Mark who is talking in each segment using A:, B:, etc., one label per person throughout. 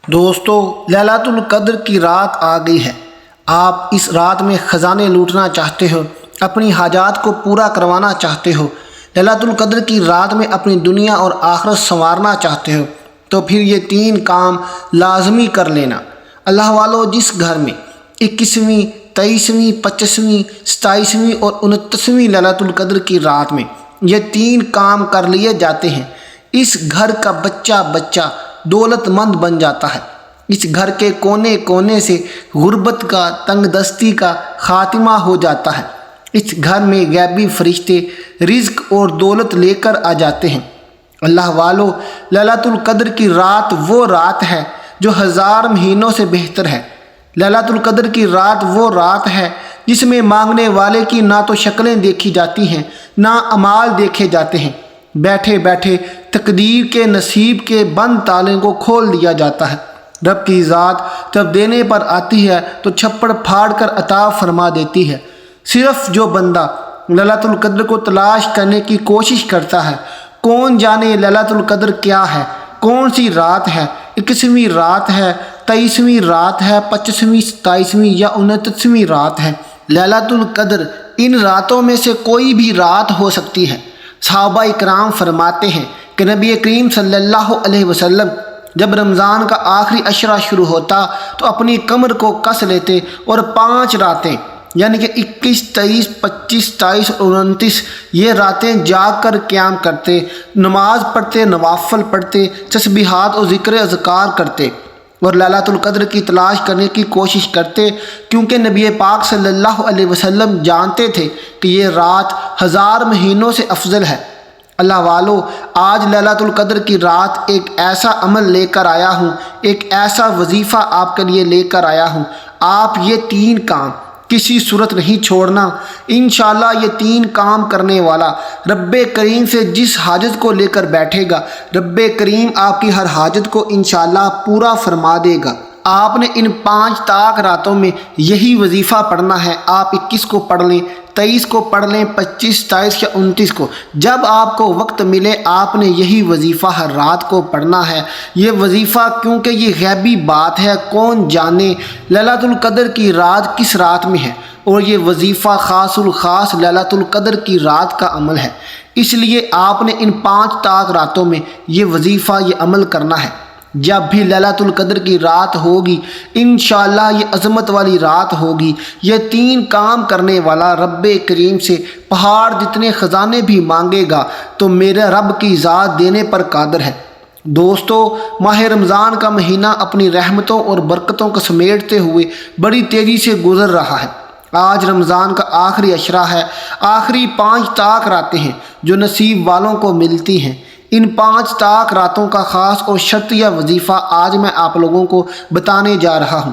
A: دوستو، لیلۃ القدر کی رات آ گئی ہے۔ آپ اس رات میں خزانے لوٹنا چاہتے ہو، اپنی حاجات کو پورا کروانا چاہتے ہو، لیلۃ القدر کی رات میں اپنی دنیا اور آخرت سنوارنا چاہتے ہو، تو پھر یہ 3 کام لازمی کر لینا۔ اللہ والو، جس گھر میں 21ویں، 23ویں، 25ویں، 27ویں اور 29ویں لیلۃ القدر کی رات میں یہ 3 کام کر لیے جاتے ہیں، اس گھر کا بچہ بچہ دولت مند بن جاتا ہے۔ اس گھر کے کونے کونے سے غربت کا، تنگ دستی کا خاتمہ ہو جاتا ہے۔ اس گھر میں غیبی فرشتے رزق اور دولت لے کر آ جاتے ہیں۔ اللہ والو، لیلۃ القدر کی رات وہ رات ہے جو 1000 مہینوں سے بہتر ہے۔ لیلۃ القدر کی رات وہ رات ہے جس میں مانگنے والے کی نہ تو شکلیں دیکھی جاتی ہیں، نہ اعمال دیکھے جاتے ہیں۔ بیٹھے بیٹھے تقدیر کے، نصیب کے بند تالے کو کھول دیا جاتا ہے۔ رب کی ذات جب دینے پر آتی ہے تو چھپڑ پھاڑ کر عطا فرما دیتی ہے۔ صرف جو بندہ لیلۃ القدر کو تلاش کرنے کی کوشش کرتا ہے، کون جانے لیلۃ القدر کیا ہے، کون سی رات ہے، 21ویں رات ہے، 23ویں رات ہے، 25ویں، 27ویں یا 29ویں رات ہے۔ لیلۃ القدر ان راتوں میں سے کوئی بھی رات ہو سکتی ہے۔ صحابہ اکرام فرماتے ہیں کہ نبی کریم صلی اللہ علیہ وسلم جب رمضان کا آخری عشرہ شروع ہوتا تو اپنی کمر کو کس لیتے اور 5 راتیں یعنی کہ 21، 23، 25، 27 اور 29 یہ راتیں جاگ کر قیام کرتے، نماز پڑھتے، نوافل پڑھتے، تسبیحات اور ذکر اذکار کرتے اور لیلۃ القدر کی تلاش کرنے کی کوشش کرتے، کیونکہ نبی پاک صلی اللہ علیہ وسلم جانتے تھے کہ یہ رات 1000 مہینوں سے افضل ہے۔ اللہ والو، آج لیلۃ القدر کی رات ایک ایسا عمل لے کر آیا ہوں، ایک ایسا وظیفہ آپ کے لیے لے کر آیا ہوں۔ آپ یہ 3 کام کسی صورت نہیں چھوڑنا۔ انشاءاللہ یہ 3 کام کرنے والا رب کریم سے جس حاجت کو لے کر بیٹھے گا، رب کریم آپ کی ہر حاجت کو انشاءاللہ پورا فرما دے گا۔ آپ نے ان 5 طاق راتوں میں یہی وظیفہ پڑھنا ہے۔ آپ 21 کو پڑھ لیں، 23 کو پڑھ لیں، 25، 27 یا 29 کو، جب آپ کو وقت ملے آپ نے یہی وظیفہ ہر رات کو پڑھنا ہے۔ یہ وظیفہ کیونکہ یہ غیبی بات ہے، کون جانے لیلۃ القدر کی رات کس رات میں ہے، اور یہ وظیفہ خاص الخاص لیلۃ القدر کی رات کا عمل ہے۔ اس لیے آپ نے ان 5 طاق راتوں میں یہ وظیفہ، یہ عمل کرنا ہے۔ جب بھی لیلۃ القدر کی رات ہوگی انشاءاللہ یہ عظمت والی رات ہوگی، یہ 3 کام کرنے والا رب کریم سے پہاڑ جتنے خزانے بھی مانگے گا تو میرے رب کی ذات دینے پر قادر ہے۔ دوستو، ماہ رمضان کا مہینہ اپنی رحمتوں اور برکتوں کو سمیٹتے ہوئے بڑی تیزی سے گزر رہا ہے۔ آج رمضان کا آخری عشرہ ہے، آخری 5 طاق راتیں ہیں جو نصیب والوں کو ملتی ہیں۔ ان 5 طاق راتوں کا خاص اور شرطیہ وظیفہ آج میں آپ لوگوں کو بتانے جا رہا ہوں۔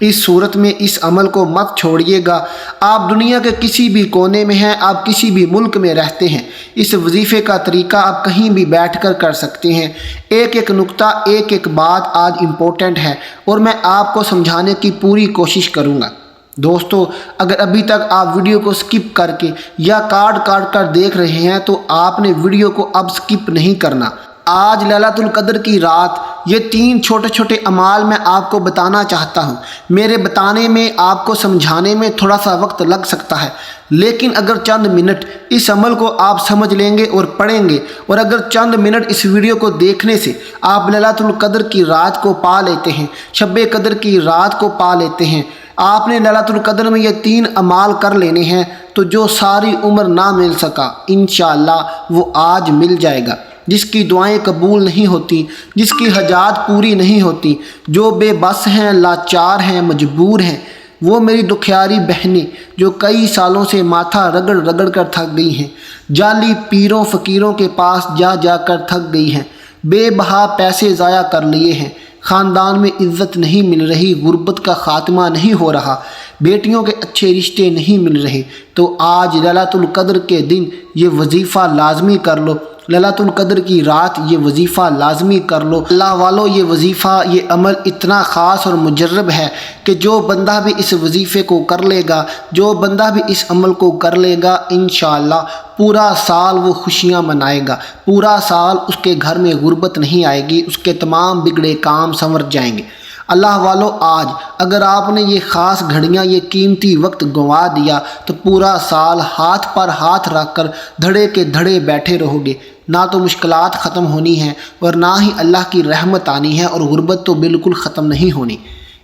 A: اس صورت میں اس عمل کو مت چھوڑیے گا۔ آپ دنیا کے کسی بھی کونے میں ہیں، آپ کسی بھی ملک میں رہتے ہیں، اس وظیفے کا طریقہ آپ کہیں بھی بیٹھ کر کر سکتے ہیں۔ ایک ایک نقطہ، ایک ایک بات آج امپورٹنٹ ہے اور میں آپ کو سمجھانے کی پوری کوشش کروں گا۔ دوستو، اگر ابھی تک آپ ویڈیو کو سکپ کر کے یا کاٹ کر دیکھ رہے ہیں تو آپ نے ویڈیو کو اب سکپ نہیں کرنا۔ آج لیلۃ القدر کی رات یہ 3 چھوٹے چھوٹے اعمال میں آپ کو بتانا چاہتا ہوں۔ میرے بتانے میں، آپ کو سمجھانے میں تھوڑا سا وقت لگ سکتا ہے، لیکن اگر چند منٹ اس عمل کو آپ سمجھ لیں گے اور پڑھیں گے، اور اگر چند منٹ اس ویڈیو کو دیکھنے سے آپ لیلۃ القدر کی رات کو پا لیتے ہیں، شب قدر کی رات کو پا لیتے ہیں، آپ نے لیلۃ القدر میں یہ 3 اعمال کر لینے ہیں تو جو ساری عمر نہ مل سکا انشاءاللہ وہ آج مل جائے گا۔ جس کی دعائیں قبول نہیں ہوتی، جس کی حاجات پوری نہیں ہوتی، جو بے بس ہیں، لاچار ہیں، مجبور ہیں، وہ میری دکھیاری بہنیں جو کئی سالوں سے ماتھا رگڑ رگڑ کر تھک گئی ہیں، جعلی پیروں فقیروں کے پاس جا جا کر تھک گئی ہیں، بے بہا پیسے ضائع کر لیے ہیں، خاندان میں عزت نہیں مل رہی، غربت کا خاتمہ نہیں ہو رہا، بیٹیوں کے اچھے رشتے نہیں مل رہے تو آج لیلۃ القدر کے دن یہ وظیفہ لازمی کر لو، لیلۃ القدر کی رات یہ وظیفہ لازمی کر لو۔ اللہ والو، یہ وظیفہ، یہ عمل اتنا خاص اور مجرب ہے کہ جو بندہ بھی اس وظیفے کو کر لے گا، جو بندہ بھی اس عمل کو کر لے گا، انشاءاللہ پورا سال وہ خوشیاں منائے گا، پورا سال اس کے گھر میں غربت نہیں آئے گی، اس کے تمام بگڑے کام سنور جائیں گے۔ اللہ والو، آج اگر آپ نے یہ خاص گھڑیاں، یہ قیمتی وقت گنوا دیا تو پورا سال ہاتھ پر ہاتھ رکھ کر دھڑے کے دھڑے بیٹھے رہو گے، نہ تو مشکلات ختم ہونی ہیں اور نہ ہی اللہ کی رحمت آنی ہے، اور غربت تو بالکل ختم نہیں ہونی۔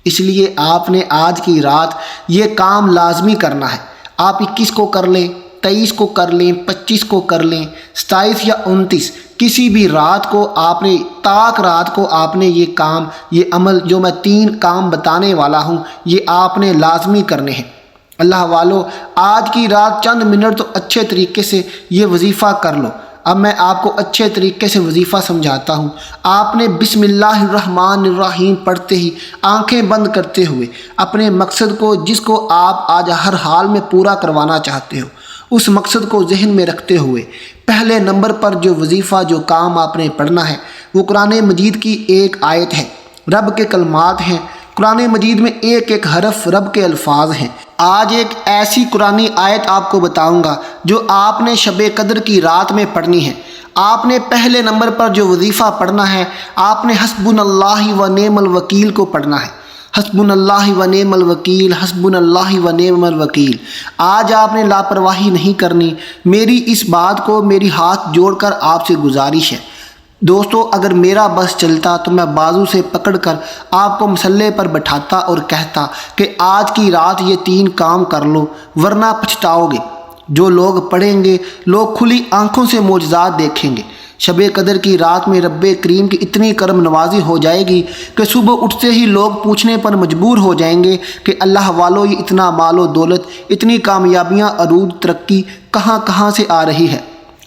A: اس لیے آپ نے آج کی رات یہ کام لازمی کرنا ہے۔ آپ 21 کو کر لیں، 23 کو کر لیں، 25 کو کر لیں، 27 یا 29، کسی بھی رات کو آپ نے، طاق رات کو آپ نے یہ کام، یہ عمل جو میں 3 کام بتانے والا ہوں، یہ آپ نے لازمی کرنے ہیں۔ اللہ والو، آج کی رات چند منٹ تو اچھے طریقے سے یہ وظیفہ کر لو۔ اب میں آپ کو اچھے طریقے سے وظیفہ سمجھاتا ہوں۔ آپ نے بسم اللہ الرحمن الرحیم پڑھتے ہی آنکھیں بند کرتے ہوئے اپنے مقصد کو، جس کو آپ آج ہر حال میں پورا کروانا چاہتے ہو، اس مقصد کو ذہن میں رکھتے ہوئے پہلے نمبر پر جو وظیفہ، جو کام آپ نے پڑھنا ہے، وہ قرآن مجید کی ایک آیت ہے، رب کے کلمات ہیں۔ قرآن مجید میں ایک ایک حرف رب کے الفاظ ہیں۔ آج ایک ایسی قرآنی آیت آپ کو بتاؤں گا جو آپ نے شب قدر کی رات میں پڑھنی ہے۔ آپ نے پہلے نمبر پر جو وظیفہ پڑھنا ہے، آپ نے حسبنا اللہ و نعم الوکیل کو پڑھنا ہے۔ حسبنا اللہ و نعم الوکیل، حسبنا اللہ و نعم الوکیل۔ آج آپ نے لاپرواہی نہیں کرنی۔ میری اس بات کو میری ہاتھ جوڑ کر آپ سے گزارش ہے دوستو، اگر میرا بس چلتا تو میں بازو سے پکڑ کر آپ کو مسلح پر بٹھاتا اور کہتا کہ آج کی رات یہ 3 کام کر لو، ورنہ پچھتاؤ گے۔ جو لوگ پڑھیں گے، لوگ کھلی آنکھوں سے معجزات دیکھیں گے۔ شب قدر کی رات میں رب کریم کی اتنی کرم نوازی ہو جائے گی کہ صبح اٹھتے ہی لوگ پوچھنے پر مجبور ہو جائیں گے کہ اللہ والو، یہ اتنا مال و دولت، اتنی کامیابیاں، عروج، ترقی کہاں کہاں سے آ رہی ہے؟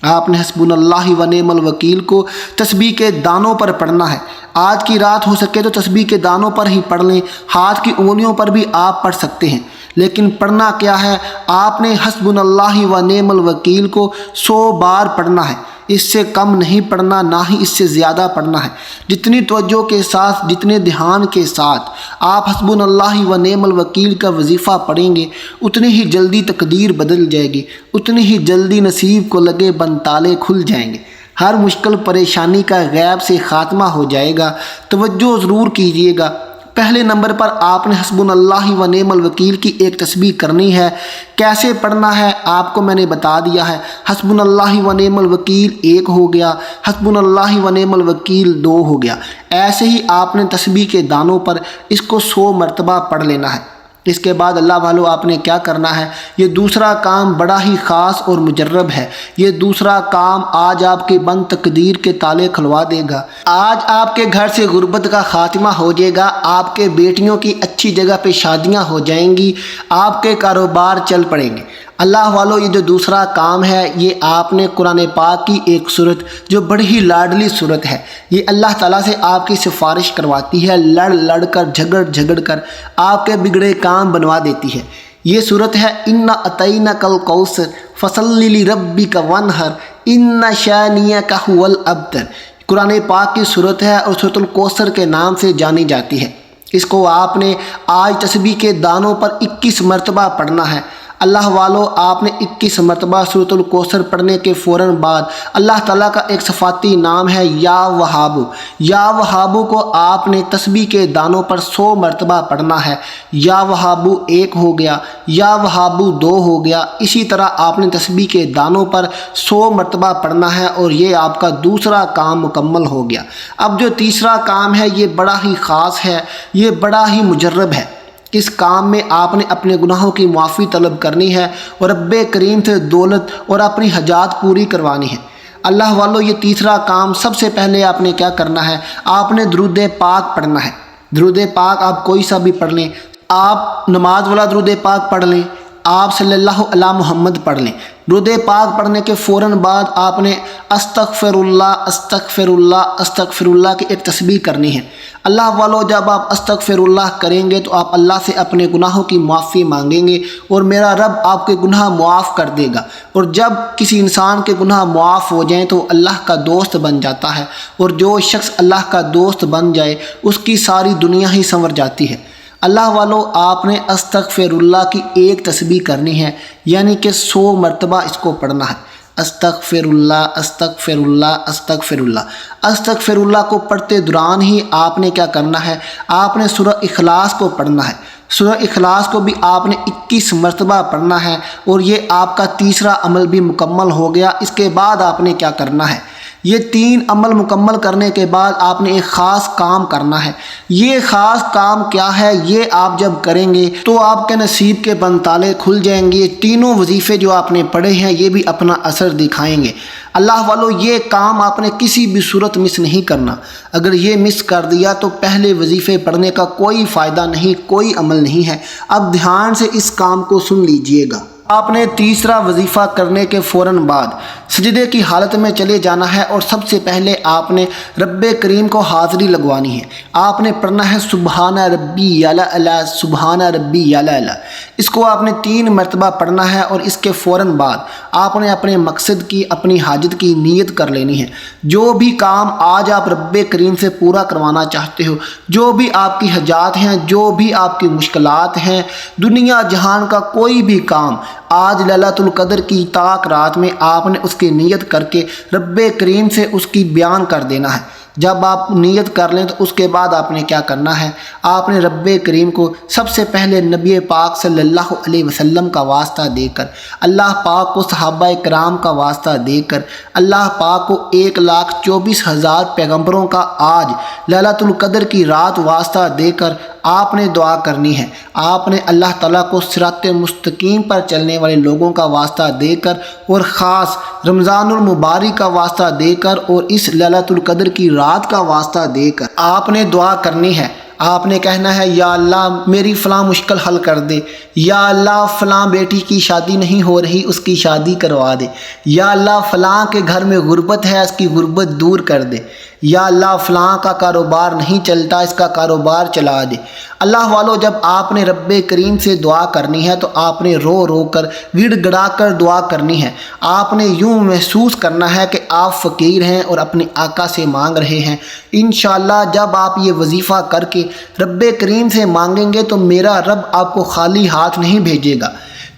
A: آپ نے حسبنا اللہ و نعم الوکیل کو تسبیح کے دانوں پر پڑھنا ہے۔ آج کی رات ہو سکے تو تسبیح کے دانوں پر ہی پڑھ لیں، ہاتھ کی انگلیوں پر بھی آپ پڑھ سکتے ہیں، لیکن پڑھنا کیا ہے؟ آپ نے حسبنا اللہ و نعم الوکیل کو 100 بار پڑھنا ہے۔ اس سے کم نہیں پڑھنا، نہ ہی اس سے زیادہ پڑھنا ہے۔ جتنی توجہ کے ساتھ، جتنے دھیان کے ساتھ آپ حسبنا اللہ و نعم الوکیل کا وظیفہ پڑھیں گے، اتنی ہی جلدی تقدیر بدل جائے گی، اتنی ہی جلدی نصیب کو لگے بند تالے کھل جائیں گے، ہر مشکل پریشانی کا غیب سے خاتمہ ہو جائے گا۔ توجہ ضرور کیجیے گا۔ پہلے نمبر پر آپ نے حسبنا اللہ و نعم الوکیل کی ایک تسبیح کرنی ہے۔ کیسے پڑھنا ہے آپ کو میں نے بتا دیا ہے۔ حسبنا اللہ و نعم الوکیل 1 ہو گیا، حسبنا اللہ و نعم الوکیل 2 ہو گیا۔ ایسے ہی آپ نے تسبیح کے دانوں پر اس کو 100 مرتبہ پڑھ لینا ہے۔ اس کے بعد اللہ والو، آپ نے کیا کرنا ہے؟ یہ دوسرا کام بڑا ہی خاص اور مجرب ہے۔ یہ دوسرا کام آج آپ کے بند تقدیر کے تالے کھلوا دے گا۔ آج آپ کے گھر سے غربت کا خاتمہ ہو جائے گا، آپ کے بیٹیوں کی اچھی جگہ پہ شادیاں ہو جائیں گی، آپ کے کاروبار چل پڑیں گے۔ اللہ والو، یہ جو دوسرا کام ہے، یہ آپ نے قرآن پاک کی ایک سورت جو بڑی ہی لاڈلی سورت ہے، یہ اللہ تعالیٰ سے آپ کی سفارش کرواتی ہے، لڑ لڑ کر، جھگڑ جھگڑ کر آپ کے بگڑے کام بنوا دیتی ہے۔ یہ سورت ہے اِنَّا أَعْطَيْنَاكَ الْكَوْثَرَ فَصَلِّ لِرَبِّكَ وَانْحَرْ إِنَّ شَانِئَكَ هُوَ الْأَبْتَرُ۔ قرآن پاک کی سورت ہے اور سورۃ الکوثر کے نام سے جانی جاتی ہے۔ اس کو آپ نے آج تسبیح کے دانوں پر 21 مرتبہ پڑھنا ہے۔ اللہ والو، آپ نے 21 مرتبہ سورۃ الکوثر پڑھنے کے فوراً بعد اللہ تعالیٰ کا ایک صفاتی نام ہے یا وہابو۔ یا وہابو کو آپ نے تسبیح کے دانوں پر 100 مرتبہ پڑھنا ہے۔ یا وہابو 1 ہو گیا، یا وہابو 2 ہو گیا، اسی طرح آپ نے تسبیح کے دانوں پر 100 مرتبہ پڑھنا ہے، اور یہ آپ کا دوسرا کام مکمل ہو گیا۔ اب جو تیسرا کام ہے، یہ بڑا ہی خاص ہے، یہ بڑا ہی مجرب ہے۔ اس کام میں آپ نے اپنے گناہوں کی معافی طلب کرنی ہے اور رب کریم سے دولت اور اپنی حاجات پوری کروانی ہے۔ اللہ والو، یہ تیسرا کام سب سے پہلے آپ نے کیا کرنا ہے؟ آپ نے درود پاک پڑھنا ہے۔ درود پاک آپ کوئی سا بھی پڑھ لیں، آپ نماز والا درود پاک پڑھ لیں، آپ صلی اللہ علیہ محمد پڑھ لیں۔ درود پاک پڑھنے کے فوراً بعد آپ نے استغفر اللہ استغفر اللہ استغفر اللہ کی ایک تسبیح کرنی ہے۔ اللہ والو جب آپ استغفر اللہ کریں گے تو آپ اللہ سے اپنے گناہوں کی معافی مانگیں گے اور میرا رب آپ کے گناہ معاف کر دے گا، اور جب کسی انسان کے گناہ معاف ہو جائیں تو اللہ کا دوست بن جاتا ہے، اور جو شخص اللہ کا دوست بن جائے اس کی ساری دنیا ہی سنور جاتی ہے۔ اللہ والو آپ نے استغفر اللہ کی ایک تسبیح کرنی ہے، یعنی کہ 100 مرتبہ اس کو پڑھنا ہے۔ استغفر اللہ استغفر اللہ استغفر اللہ۔ استغفر اللہ کو پڑھتے دوران ہی آپ نے کیا کرنا ہے، آپ نے سورہ اخلاص کو پڑھنا ہے۔ سورہ اخلاص کو بھی آپ نے 21 مرتبہ پڑھنا ہے، اور یہ آپ کا تیسرا عمل بھی مکمل ہو گیا۔ اس کے بعد آپ نے کیا کرنا ہے، یہ 3 عمل مکمل کرنے کے بعد آپ نے ایک خاص کام کرنا ہے۔ یہ خاص کام کیا ہے، یہ آپ جب کریں گے تو آپ کے نصیب کے بند تالے کھل جائیں گے۔ تینوں وظیفے جو آپ نے پڑھے ہیں یہ بھی اپنا اثر دکھائیں گے۔ اللہ والو یہ کام آپ نے کسی بھی صورت مس نہیں کرنا۔ اگر یہ مس کر دیا تو پہلے وظیفے پڑھنے کا کوئی فائدہ نہیں، کوئی عمل نہیں ہے۔ اب دھیان سے اس کام کو سن لیجئے گا۔ آپ نے تیسرا وظیفہ کرنے کے فوراً بعد سجدے کی حالت میں چلے جانا ہے، اور سب سے پہلے آپ نے رب کریم کو حاضری لگوانی ہے۔ آپ نے پڑھنا ہے سبحان ربی الاعلی سبحان ربی الاعلی۔ اس کو آپ نے 3 مرتبہ پڑھنا ہے، اور اس کے فوراً بعد آپ نے اپنے مقصد کی، اپنی حاجت کی نیت کر لینی ہے۔ جو بھی کام آج آپ رب کریم سے پورا کروانا چاہتے ہو، جو بھی آپ کی حاجات ہیں، جو بھی آپ کی مشکلات ہیں، دنیا جہان کا کوئی بھی کام آج لیلۃ القدر کی طاق رات میں آپ نے اس کی نیت کر کے رب کریم سے اس کی بیان کر دینا ہے۔ جب آپ نیت کر لیں تو اس کے بعد آپ نے کیا کرنا ہے، آپ نے رب کریم کو سب سے پہلے نبی پاک صلی اللہ علیہ وسلم کا واسطہ دے کر، اللہ پاک کو صحابہ کرام کا واسطہ دے کر، اللہ پاک کو 1,24,000 پیغمبروں کا آج لیلۃ القدر کی رات واسطہ دے کر آپ نے دعا کرنی ہے۔ آپ نے اللہ تعالیٰ کو صراط مستقیم پر چلنے والے لوگوں کا واسطہ دے کر، اور خاص رمضان المبارک کا واسطہ دے کر، اور اس لیلۃ القدر کی رات کا واسطہ دے کر آپ نے دعا کرنی ہے۔ آپ نے کہنا ہے یا اللہ میری فلاں مشکل حل کر دے، یا اللہ فلاں بیٹی کی شادی نہیں ہو رہی اس کی شادی کروا دے، یا اللہ فلاں کے گھر میں غربت ہے اس کی غربت دور کر دے، یا اللہ فلاں کا کاروبار نہیں چلتا اس کا کاروبار چلا دے۔ اللہ والو جب آپ نے رب کریم سے دعا کرنی ہے تو آپ نے رو رو کر گڑ گڑا کر دعا کرنی ہے۔ آپ نے یوں محسوس کرنا ہے کہ آپ فقیر ہیں اور اپنے آقا سے مانگ رہے ہیں۔ انشاءاللہ جب آپ یہ وظیفہ کر کے رب کریم سے مانگیں گے تو میرا رب آپ کو خالی ہاتھ نہیں بھیجے گا،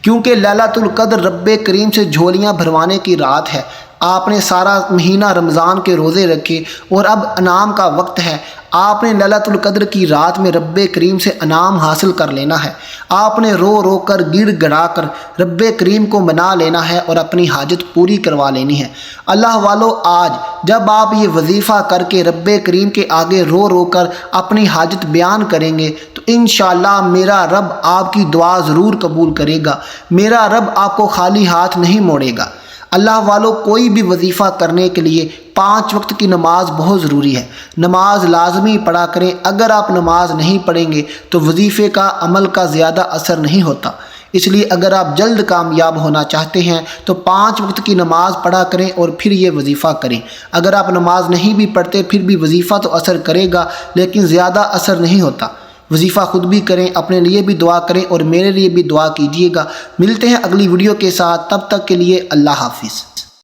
A: کیونکہ لیلۃ القدر رب کریم سے جھولیاں بھروانے کی رات ہے۔ آپ نے سارا مہینہ رمضان کے روزے رکھے اور اب انعام کا وقت ہے۔ آپ نے لیلۃ القدر کی رات میں رب کریم سے انعام حاصل کر لینا ہے۔ آپ نے رو رو کر گڑ گڑا کر رب کریم کو منا لینا ہے اور اپنی حاجت پوری کروا لینی ہے۔ اللہ والو آج جب آپ یہ وظیفہ کر کے رب کریم کے آگے رو رو کر اپنی حاجت بیان کریں گے تو انشاءاللہ میرا رب آپ کی دعا ضرور قبول کرے گا۔ میرا رب آپ کو خالی ہاتھ نہیں موڑے گا۔ اللہ والو کوئی بھی وظیفہ کرنے کے لیے 5 وقت کی نماز بہت ضروری ہے۔ نماز لازمی پڑھا کریں۔ اگر آپ نماز نہیں پڑھیں گے تو وظیفے کا عمل کا زیادہ اثر نہیں ہوتا۔ اس لیے اگر آپ جلد کامیاب ہونا چاہتے ہیں تو 5 وقت کی نماز پڑھا کریں اور پھر یہ وظیفہ کریں۔ اگر آپ نماز نہیں بھی پڑھتے پھر بھی وظیفہ تو اثر کرے گا، لیکن زیادہ اثر نہیں ہوتا۔ وظیفہ خود بھی کریں، اپنے لیے بھی دعا کریں اور میرے لیے بھی دعا کیجیے گا۔ ملتے ہیں اگلی ویڈیو کے ساتھ، تب تک کے لیے اللہ حافظ۔